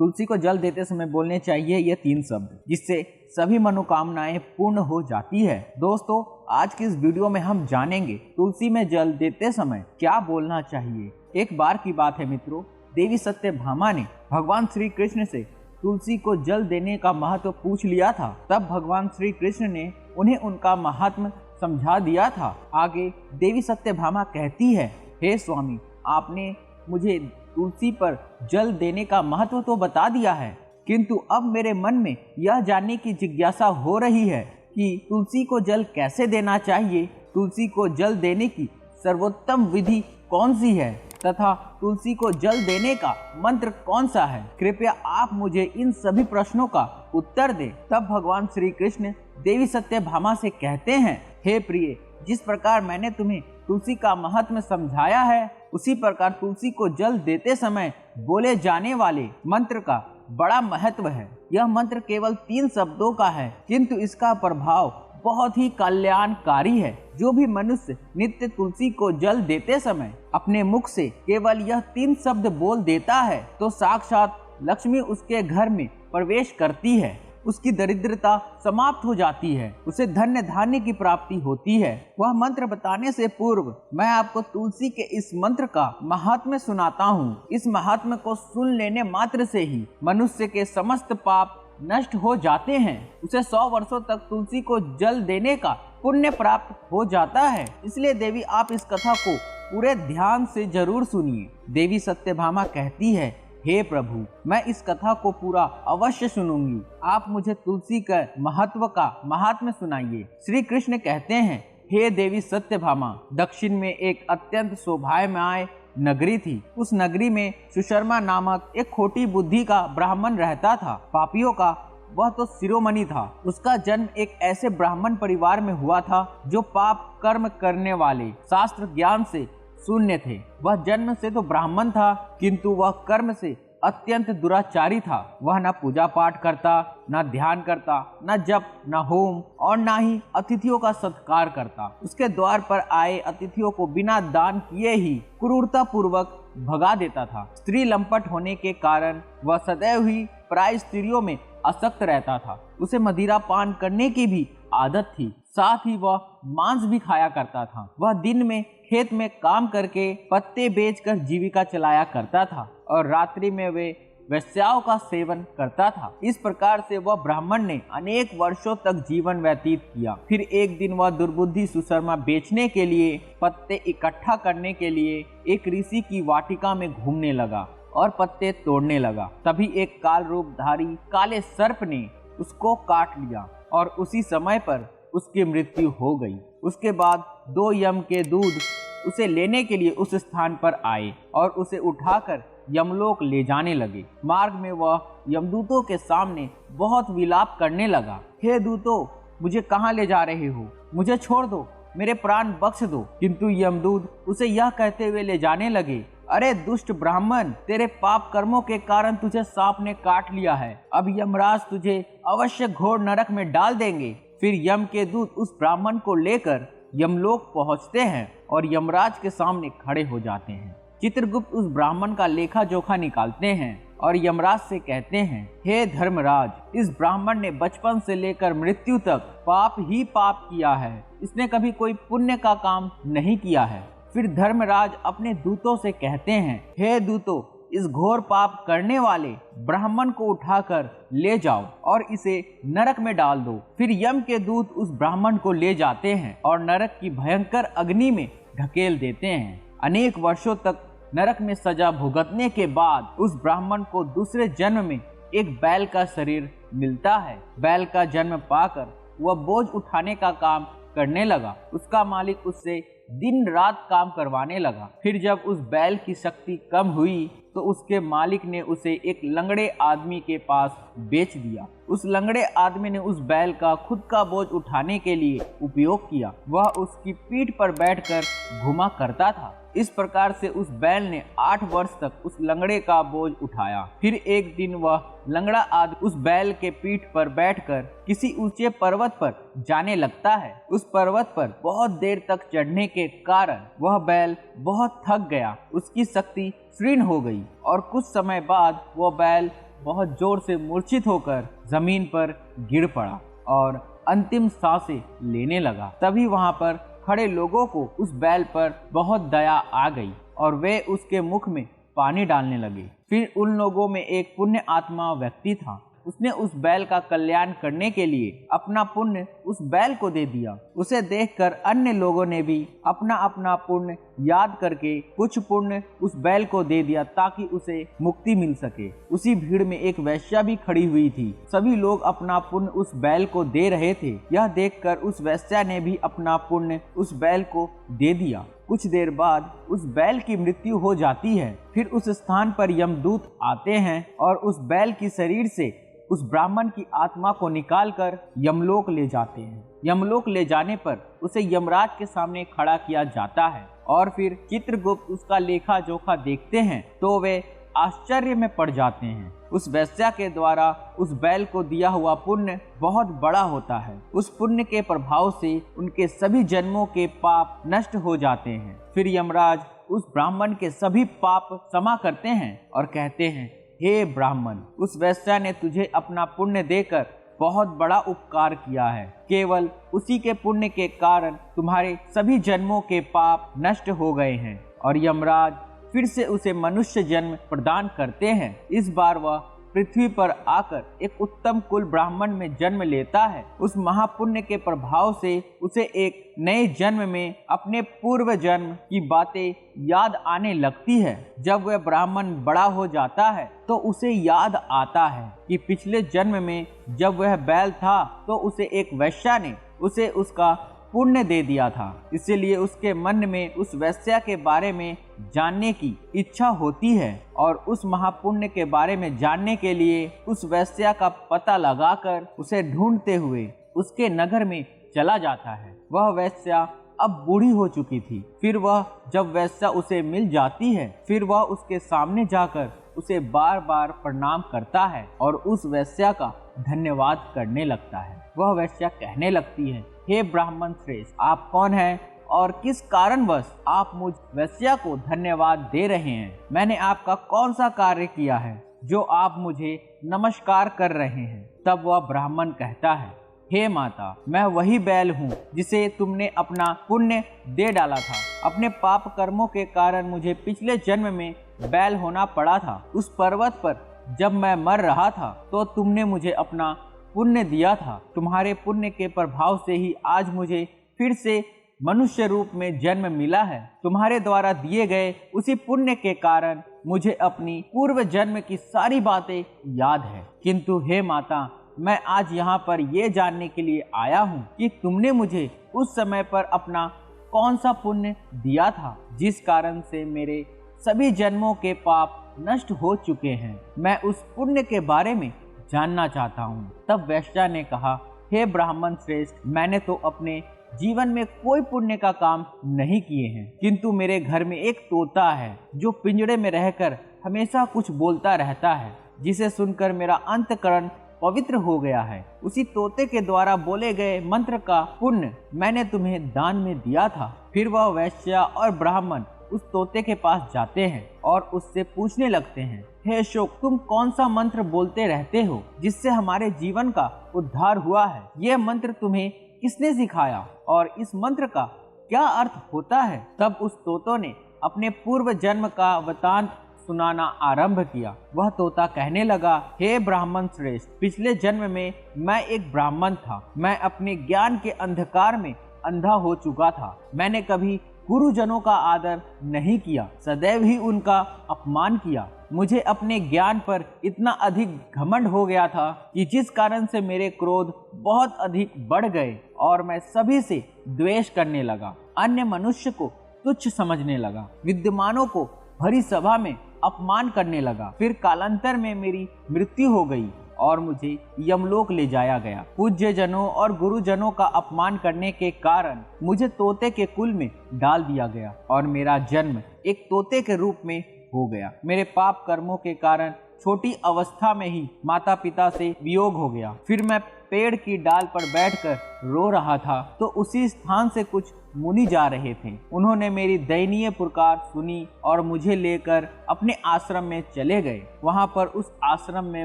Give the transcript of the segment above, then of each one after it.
तुलसी को जल देते समय बोलने चाहिए ये 3 शब्द, जिससे सभी मनोकामनाएं पूर्ण हो जाती है। दोस्तों, आज की इस वीडियो में हम जानेंगे तुलसी में जल देते समय क्या बोलना चाहिए। एक बार की बात है मित्रों, देवी सत्यभामा ने भगवान श्री कृष्ण से तुलसी को जल देने का महत्व पूछ लिया था। तब भगवान श्री कृष्ण ने उन्हें उनका महात्म्य समझा दिया था। आगे देवी सत्यभामा कहती है, हे स्वामी, आपने मुझे तुलसी पर जल देने का महत्व तो बता दिया है, किंतु अब मेरे मन में यह जानने की जिज्ञासा हो रही है कि तुलसी को जल कैसे देना चाहिए, तुलसी को जल देने की सर्वोत्तम विधि कौन सी है तथा तुलसी को जल देने का मंत्र कौन सा है। कृपया आप मुझे इन सभी प्रश्नों का उत्तर दें। तब भगवान श्री कृष्ण देवी सत्यभामा से कहते हैं, हे प्रिय, जिस प्रकार मैंने तुम्हें तुलसी का महत्व समझाया है, उसी प्रकार तुलसी को जल देते समय बोले जाने वाले मंत्र का बड़ा महत्व है। यह मंत्र केवल 3 शब्दों का है, किंतु इसका प्रभाव बहुत ही कल्याणकारी है। जो भी मनुष्य नित्य तुलसी को जल देते समय अपने मुख से केवल यह 3 शब्द बोल देता है, तो साक्षात लक्ष्मी उसके घर में प्रवेश करती है, उसकी दरिद्रता समाप्त हो जाती है, उसे धन्य धान्य की प्राप्ति होती है। वह मंत्र बताने से पूर्व मैं आपको तुलसी के इस मंत्र का महात्म्य सुनाता हूँ। इस महात्म्य को सुन लेने मात्र से ही मनुष्य के समस्त पाप नष्ट हो जाते हैं। उसे 100 वर्षों तक तुलसी को जल देने का पुण्य प्राप्त हो जाता है। इसलिए देवी, आप इस कथा को पूरे ध्यान से जरूर सुनिए। देवी सत्यभामा कहती है, हे प्रभु, मैं इस कथा को पूरा अवश्य सुनूंगी। आप मुझे तुलसी का महत्व का महात्म्य सुनाइए। श्री कृष्ण कहते हैं, हे देवी सत्यभामा, दक्षिण में एक अत्यंत शोभायमान नगरी थी। उस नगरी में सुशर्मा नामक एक खोटी बुद्धि का ब्राह्मण रहता था। पापियों का वह तो शिरोमणि था। उसका जन्म एक ऐसे ब्राह्मण परिवार में हुआ था जो पाप कर्म करने वाले, शास्त्र ज्ञान से शून्य थे। वह जन्म से तो ब्राह्मण था, किंतु वह कर्म से अत्यंत दुराचारी था। वह न पूजा पाठ करता, न ध्यान करता, न जप, न होम और न ही अतिथियों का सत्कार करता। उसके द्वार पर आए अतिथियों को बिना दान किए ही क्रूरता पूर्वक भगा देता था। स्त्री लंपट होने के कारण वह सदैव ही प्राय स्त्रियों में आसक्त रहता था। उसे मदिरा पान करने की भी आदत थी, साथ ही वह मांस भी खाया करता था। वह दिन में खेत में काम करके पत्ते बेचकर जीविका चलाया करता था और रात्रि में वे वेश्याओं का सेवन करता था। इस प्रकार से वह ब्राह्मण ने अनेक वर्षों तक जीवन व्यतीत किया। फिर एक दिन वह दुर्बुद्धि सुशर्मा बेचने के लिए, पत्ते इकट्ठा करने के लिए एक ऋषि की वाटिका में घूमने लगा और पत्ते तोड़ने लगा। तभी एक काल रूपधारी काले सर्प ने उसको काट लिया और उसी समय पर उसकी मृत्यु हो गई। उसके बाद 2 यम के दूत उसे लेने के लिए उस स्थान पर आए और उसे उठाकर यमलोक ले जाने लगे। मार्ग में वह यमदूतों के सामने बहुत विलाप करने लगा, हे दूतों, मुझे कहाँ ले जा रहे हो? मुझे छोड़ दो, मेरे प्राण बख्श दो। किंतु यमदूत उसे यह कहते हुए ले जाने लगे, अरे दुष्ट ब्राह्मण, तेरे पाप कर्मों के कारण तुझे सांप ने काट लिया है। अब यमराज तुझे अवश्य घोर नरक में डाल देंगे। फिर यम के दूत उस ब्राह्मण को लेकर यमलोक पहुंचते हैं और यमराज के सामने खड़े हो जाते हैं। चित्रगुप्त उस ब्राह्मण का लेखा जोखा निकालते हैं और यमराज से कहते हैं, हे धर्मराज, इस ब्राह्मण ने बचपन से लेकर मृत्यु तक पाप ही पाप किया है। इसने कभी कोई पुण्य का काम नहीं किया है। फिर धर्मराज अपने दूतों से कहते हैं, हे दूतों, इस घोर पाप करने वाले ब्राह्मण को उठाकर ले जाओ और इसे नरक में डाल दो। फिर यम के दूत उस ब्राह्मण को ले जाते हैं और नरक की भयंकर अग्नि में ढकेल देते हैं। अनेक वर्षों तक नरक में सजा भुगतने के बाद उस ब्राह्मण को दूसरे जन्म में एक बैल का शरीर मिलता है। बैल का जन्म पाकर वह बोझ उठाने का काम करने लगा। उसका मालिक उससे दिन रात काम करवाने लगा। फिर जब उस बैल की शक्ति कम हुई तो उसके मालिक ने उसे एक लंगड़े आदमी के पास बेच दिया। उस लंगड़े आदमी ने उस बैल का खुद का बोझ उठाने के लिए उपयोग किया। वह उसकी पीठ पर बैठकर घुमा करता था। इस प्रकार से उस बैल ने 8 वर्ष तक उस लंगड़े का बोझ उठाया। फिर एक दिन वह लंगड़ा आदमी उस बैल के पीठ पर बैठकर किसी ऊंचे पर्वत पर जाने लगता है। उस पर्वत पर बहुत देर तक चढ़ने के कारण वह बैल बहुत थक गया। उसकी शक्ति क्षीण हो गई और कुछ समय बाद वह बैल बहुत जोर से मूर्छित होकर जमीन पर गिर पड़ा और अंतिम सांसें लेने लगा। तभी वहां पर खड़े लोगों को उस बैल पर बहुत दया आ गई और वे उसके मुख में पानी डालने लगे। फिर उन लोगों में एक पुण्य आत्मा व्यक्ति था। उसने उस बैल का कल्याण करने के लिए अपना पुण्य उस बैल को दे दिया। उसे देखकर अन्य लोगों ने भी अपना अपना पुण्य याद करके कुछ पुण्य उस बैल को दे दिया ताकि उसे मुक्ति मिल सके। उसी भीड़ में एक वेश्या भी खड़ी हुई थी। सभी लोग अपना पुण्य उस बैल को दे रहे थे। यह देखकर उस वेश्या ने भी अपना पुण्य उस बैल को दे दिया। कुछ देर बाद उस बैल की मृत्यु हो जाती है। फिर उस स्थान पर यमदूत आते हैं और उस बैल की शरीर से उस ब्राह्मण की आत्मा को निकालकर यमलोक ले जाते हैं। यमलोक ले जाने पर उसे यमराज के सामने खड़ा किया जाता है और फिर चित्रगुप्त उसका लेखा जोखा देखते हैं तो वे आश्चर्य में पड़ जाते हैं। उस वेश्या के द्वारा उस बैल को दिया हुआ पुण्य बहुत बड़ा होता है। उस पुण्य के प्रभाव से उनके सभी जन्मों के पाप नष्ट हो जाते हैं। फिर यमराज उस ब्राह्मण के सभी पाप क्षमा करते हैं और कहते हैं, हे ब्राह्मण, उस वेश्या ने तुझे अपना पुण्य देकर बहुत बड़ा उपकार किया है। केवल उसी के पुण्य के कारण तुम्हारे सभी जन्मों के पाप नष्ट हो गए हैं। और यमराज फिर से उसे मनुष्य जन्म प्रदान करते हैं। इस बार वह पृथ्वी पर आकर एक उत्तम कुल ब्राह्मण में जन्म लेता है। उस महापुण्य के प्रभाव से उसे एक नए जन्म में अपने पूर्व जन्म की बातें याद आने लगती है। जब वह ब्राह्मण बड़ा हो जाता है तो उसे याद आता है कि पिछले जन्म में जब वह बैल था तो उसे एक वेश्या ने उसे उसका पुण्य दे दिया था। इसलिए उसके मन में उस वेश्या के बारे में जानने की इच्छा होती है और उस महापुण्य के बारे में जानने के लिए उस वेश्या का पता लगाकर उसे ढूंढते हुए उसके नगर में चला जाता है। वह वेश्या अब बूढ़ी हो चुकी थी। फिर वह जब वेश्या उसे मिल जाती है फिर वह उसके सामने जाकर उसे बार बार प्रणाम करता है और उस वेश्या का धन्यवाद करने लगता है। वह वेश्या कहने लगती है, हे ब्राह्मण श्रेष्ठ, आप कौन हैं और किस कारणवश आप मुझ वेश्या को धन्यवाद दे रहे हैं? मैंने आपका कौन सा कार्य किया है जो आप मुझे नमस्कार कर रहे हैं? तब वह ब्राह्मण कहता है, हे माता, मैं वही बैल हूँ जिसे तुमने अपना पुण्य दे डाला था। अपने पाप कर्मों के कारण मुझे पिछले जन्म में बैल होना पड़ा था। उस पर्वत पर जब मैं मर रहा था तो तुमने मुझे अपना पुण्य दिया था। तुम्हारे पुण्य के प्रभाव से ही आज मुझे फिर से मनुष्य रूप में जन्म मिला है। तुम्हारे द्वारा दिए गए उसी पुण्य के कारण मुझे अपनी पूर्व जन्म की सारी बातें याद है। किंतु हे माता, मैं आज यहाँ पर ये जानने के लिए आया हूँ कि तुमने मुझे उस समय पर अपना कौन सा पुण्य दिया था जिस कारण से मेरे सभी जन्मों के पाप नष्ट हो चुके हैं। मैं उस पुण्य के बारे में जानना चाहता हूँ। तब वेश्या ने कहा, हे ब्राह्मण श्रेष्ठ, मैंने तो अपने जीवन में कोई पुण्य का काम नहीं किए हैं, किंतु मेरे घर में एक तोता है जो पिंजड़े में रहकर हमेशा कुछ बोलता रहता है, जिसे सुनकर मेरा अंतःकरण पवित्र हो गया है। उसी तोते के द्वारा बोले गए मंत्र का पुण्य मैंने तुम्हें दान में दिया था। फिर वह वेश्या और ब्राह्मण उस तोते के पास जाते हैं और उससे पूछने लगते हैं, हे शोक, तुम कौन सा मंत्र बोलते रहते हो जिससे हमारे जीवन का उद्धार हुआ है? यह मंत्र तुम्हें किसने सिखाया और इस मंत्र का क्या अर्थ होता है? तब उस तोतों ने अपने पूर्व जन्म का वृतांत सुनाना आरंभ किया। वह तोता कहने लगा, हे ब्राह्मण श्रेष्ठ, पिछले जन्म में मैं एक ब्राह्मण था। मैं अपने ज्ञान के अंधकार में अंधा हो चुका था। मैंने कभी गुरुजनों का आदर नहीं किया, सदैव ही उनका अपमान किया। मुझे अपने ज्ञान पर इतना अधिक घमंड हो गया था कि जिस कारण से मेरे क्रोध बहुत अधिक बढ़ गए और मैं सभी से द्वेष करने लगा, अन्य मनुष्य को तुच्छ समझने लगा, विद्वानों को भरी सभा में अपमान करने लगा। फिर कालांतर में मेरी मृत्यु हो गई और मुझे यमलोक ले जाया गया। पूज्य जनों और गुरुजनों का अपमान करने के कारण मुझे तोते के कुल में डाल दिया गया और मेरा जन्म एक तोते के रूप में हो गया। मेरे पाप कर्मों के कारण छोटी अवस्था में ही माता पिता से वियोग हो गया। फिर मैं पेड़ की डाल पर बैठकर रो रहा था तो उसी स्थान से कुछ मुनि जा रहे थे। उन्होंने मेरी दयनीय पुकार सुनी और मुझे लेकर अपने आश्रम में चले गए। वहां पर उस आश्रम में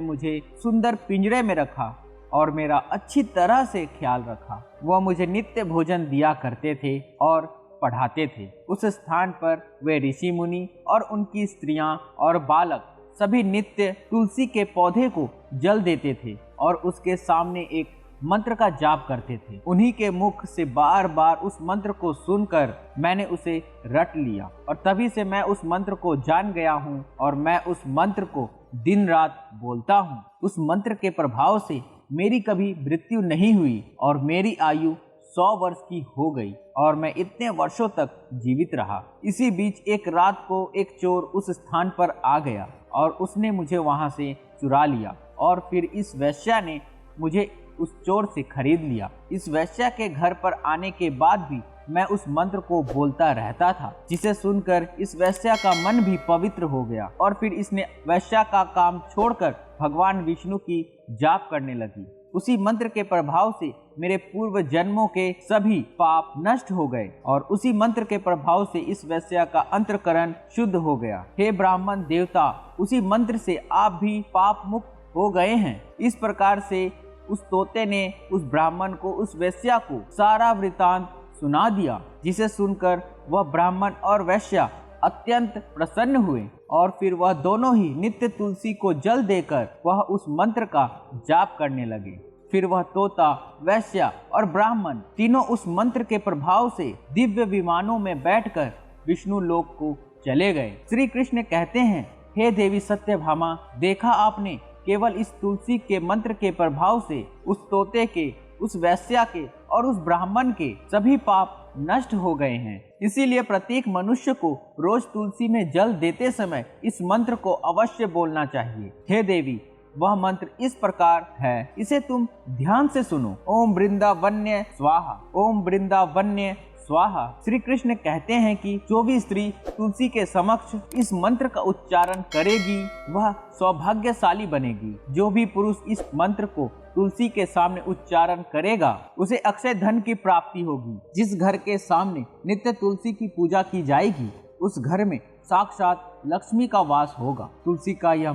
मुझे सुंदर पिंजरे में रखा और मेरा अच्छी तरह से ख्याल रखा। वह मुझे नित्य भोजन दिया करते थे और पढ़ाते थे। उस स्थान पर वे ऋषि मुनि और उनकी स्त्रियां और बालक सभी नित्य तुलसी के पौधे को जल देते थे और उसके सामने एक मंत्र का जाप करते थे। उन्हीं के मुख से बार बार उस मंत्र को सुनकर मैंने उसे रट लिया और तभी से मैं उस मंत्र को जान गया हूँ और मैं उस मंत्र को दिन रात बोलता हूँ। उस मंत्र के प्रभाव से मेरी कभी मृत्यु नहीं हुई और मेरी आयु 100 वर्ष की हो गई और मैं इतने वर्षों तक जीवित रहा। इसी बीच एक रात को एक चोर उस स्थान पर आ गया और उसने मुझे वहां से चुरा लिया और फिर इस वैश्या ने मुझे उस चोर से खरीद लिया। इस वैश्या के घर पर आने के बाद भी मैं उस मंत्र को बोलता रहता था, जिसे सुनकर इस वैश्या का मन भी पवित्र हो गया और फिर इसने वैश्या का काम छोड़कर भगवान विष्णु की जाप करने लगी। उसी मंत्र के प्रभाव से मेरे पूर्व जन्मों के सभी पाप नष्ट हो गए और उसी मंत्र के प्रभाव से इस वैश्या का अंतःकरण शुद्ध हो गया। हे ब्राह्मण देवता, उसी मंत्र से आप भी पाप मुक्त हो गए हैं। इस प्रकार से उस तोते ने उस ब्राह्मण को, उस वैश्या को सारा वृतांत सुना दिया, जिसे सुनकर वह ब्राह्मण और वैश्या अत्यंत प्रसन्न हुए और फिर वह दोनों ही नित्य तुलसी को जल देकर वह उस मंत्र का जाप करने लगे। फिर वह तोता, वैश्या और ब्राह्मण तीनों उस मंत्र के प्रभाव से दिव्य विमानों में बैठकर विष्णु लोक को चले गए। श्री कृष्ण कहते हैं, हे देवी सत्यभामा, देखा आपने, केवल इस तुलसी के मंत्र के प्रभाव से उस तोते के, उस वैश्या के और उस ब्राह्मण के सभी पाप नष्ट हो गए हैं। इसीलिए प्रत्येक मनुष्य को रोज तुलसी में जल देते समय इस मंत्र को अवश्य बोलना चाहिए। हे देवी, वह मंत्र इस प्रकार है, इसे तुम ध्यान से सुनो। ओम वृंदावन्य स्वाहा, ओम वृंदावन्य स्वाहा। श्री कृष्ण कहते हैं कि जो भी स्त्री तुलसी के समक्ष इस मंत्र का उच्चारण करेगी वह सौभाग्यशाली बनेगी। जो भी पुरुष इस मंत्र को तुलसी के सामने उच्चारण करेगा उसे अक्षय धन की प्राप्ति होगी। जिस घर के सामने नित्य तुलसी की पूजा की जाएगी उस घर में साक्षात लक्ष्मी का वास होगा। तुलसी का यह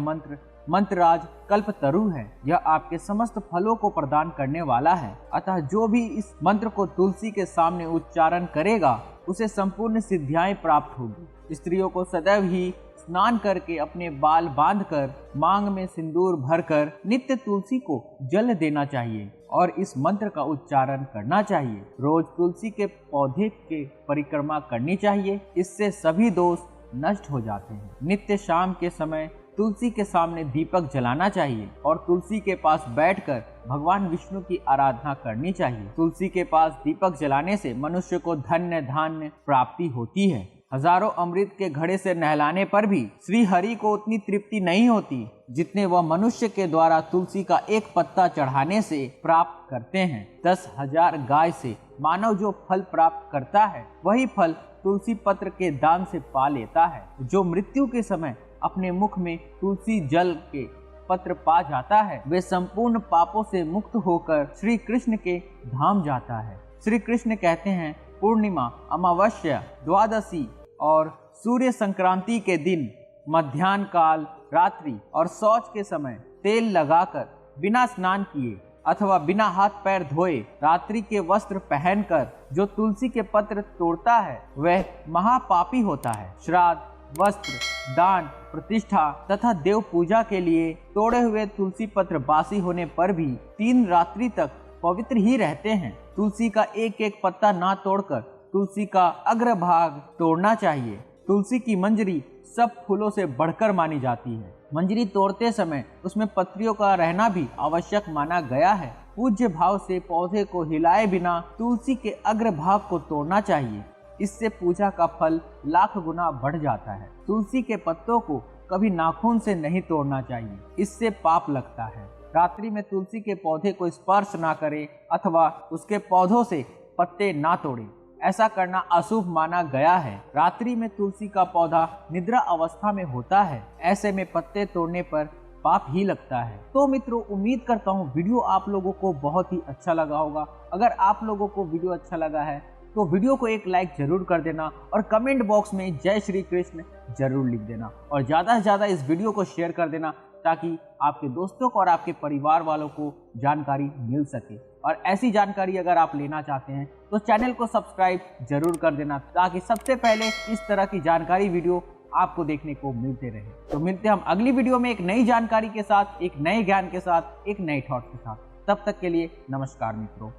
मंत्रराज कल्पतरु है। यह आपके समस्त फलों को प्रदान करने वाला है। अतः जो भी इस मंत्र को तुलसी के सामने उच्चारण करेगा उसे संपूर्ण सिद्धियां प्राप्त होगी। स्त्रियों को सदैव ही स्नान करके अपने बाल बांधकर मांग में सिंदूर भरकर नित्य तुलसी को जल देना चाहिए और इस मंत्र का उच्चारण करना चाहिए। रोज तुलसी के पौधे के परिक्रमा करनी चाहिए, इससे सभी दोष नष्ट हो जाते हैं। नित्य शाम के समय तुलसी के सामने दीपक जलाना चाहिए और तुलसी के पास बैठकर भगवान विष्णु की आराधना करनी चाहिए। तुलसी के पास दीपक जलाने से मनुष्य को धन्य धान्य प्राप्ति होती है। हजारों अमृत के घड़े से नहलाने पर भी श्री हरि को उतनी तृप्ति नहीं होती जितने वह मनुष्य के द्वारा तुलसी का एक पत्ता चढ़ाने से प्राप्त करते हैं। 10,000 गाय से मानव जो फल प्राप्त करता है वही फल तुलसी पत्र के दान से पा लेता है। जो मृत्यु के समय अपने मुख में तुलसी जल के पत्र पा जाता है वे संपूर्ण पापों से मुक्त होकर श्री कृष्ण के धाम जाता है। श्री कृष्ण कहते हैं, पूर्णिमा, अमावस्या, द्वादशी और सूर्य संक्रांति के दिन मध्याह्न काल, रात्रि और शौच के समय तेल लगाकर बिना स्नान किए अथवा बिना हाथ पैर धोए रात्रि के वस्त्र पहनकर जो तुलसी के पत्र तोड़ता है वह महापापी होता है। श्राद्ध, वस्त्र, दान, प्रतिष्ठा तथा देव पूजा के लिए तोड़े हुए तुलसी पत्र बासी होने पर भी 3 रात्रि तक पवित्र ही रहते हैं। तुलसी का एक एक पत्ता ना तोड़कर तुलसी का अग्रभाग तोड़ना चाहिए। तुलसी की मंजरी सब फूलों से बढ़कर मानी जाती है। मंजरी तोड़ते समय उसमें पत्तियों का रहना भी आवश्यक माना गया है। पूज्य भाव से पौधे को हिलाए बिना तुलसी के अग्रभाग को तोड़ना चाहिए। इससे पूजा का फल लाख गुना बढ़ जाता है। तुलसी के पत्तों को कभी नाखून से नहीं तोड़ना चाहिए, इससे पाप लगता है। रात्रि में तुलसी के पौधे को स्पर्श ना करें अथवा उसके पौधों से पत्ते ना तोड़ें, ऐसा करना अशुभ माना गया है। रात्रि में तुलसी का पौधा निद्रा अवस्था में होता है, ऐसे में पत्ते तोड़ने पर पाप ही लगता है। तो मित्रों, उम्मीद करता हूँ वीडियो आप लोगों को बहुत ही अच्छा लगा होगा। अगर आप लोगों को वीडियो अच्छा लगा है तो वीडियो को एक लाइक जरूर कर देना और कमेंट बॉक्स में जय श्री कृष्ण जरूर लिख देना और ज़्यादा से ज़्यादा इस वीडियो को शेयर कर देना ताकि आपके दोस्तों को और आपके परिवार वालों को जानकारी मिल सके। और ऐसी जानकारी अगर आप लेना चाहते हैं तो चैनल को सब्सक्राइब जरूर कर देना ताकि सबसे पहले इस तरह की जानकारी वीडियो आपको देखने को मिलते रहे। तो मिलते हैं हम अगली वीडियो में एक नई जानकारी के साथ, एक नए ज्ञान के साथ, एक नए थॉट के साथ। तब तक के लिए नमस्कार मित्रों।